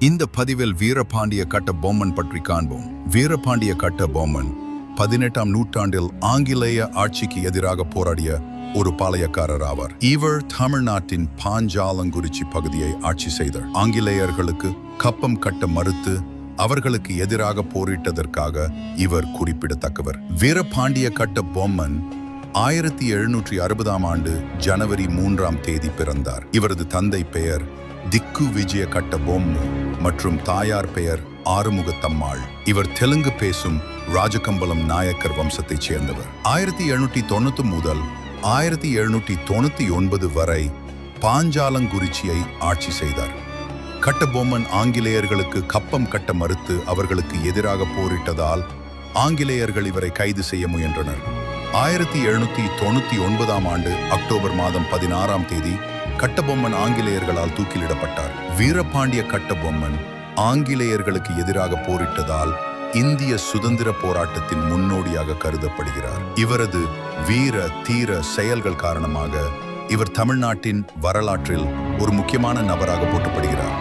இந்த பதிவில் வீரபாண்டிய கட்டபொம்மன் பற்றி காண்போம். வீரபாண்டிய கட்டபொம்மன் 18ஆம் நூற்றாண்டில் ஆங்கிலேய ஆட்சிக்கு எதிராக போராடிய ஒரு பாளையக்காரர் ஆவார். இவர் தமிழ்நாட்டின் பாஞ்சாலங்குறிச்சி பகுதியை ஆட்சி செய்தார். ஆங்கிலேயர்களுக்கு கப்பம் கட்ட மறுத்து அவர்களுக்கு எதிராக போரிட்டதற்காக இவர் குறிப்பிடத்தக்கவர். வீரபாண்டிய கட்டபொம்மன் 1760ஆம் ஆண்டு ஜனவரி 3ஆம் தேதி பிறந்தார். இவரது தந்தை பெயர் திக்கு விஜய கட்டபொம்மு மற்றும் தாயார் பெயர் ஆறுமுகத்தம்மாள். இவர் தெலுங்கு பேசும் ராஜகம்பலம் நாயக்கர் வம்சத்தைச் சேர்ந்தவர். 1790 முதல் 1799 வரை பாஞ்சாலங்குறிச்சியை ஆட்சி செய்தார். கட்டபொம்மன் ஆங்கிலேயர்களுக்கு கப்பம் கட்ட மறுத்து அவர்களுக்கு எதிராக போரிட்டதால் ஆங்கிலேயர்கள் இவரை கைது செய்ய முயன்றனர். 1799ஆம் ஆண்டு அக்டோபர் மாதம் 16ஆம் தேதி கட்டபொம்மன் ஆங்கிலேயர்களால் தூக்கிலிடப்பட்டார். வீரபாண்டிய கட்டபொம்மன் ஆங்கிலேயர்களுக்கு எதிராக போரிட்டதால் இந்திய சுதந்திர போராட்டத்தின் முன்னோடியாக கருதப்படுகிறார். இவரது வீர தீர செயல்கள் காரணமாக இவர் தமிழ்நாட்டின் வரலாற்றில் ஒரு முக்கியமான நபராக போற்றப்படுகிறார்.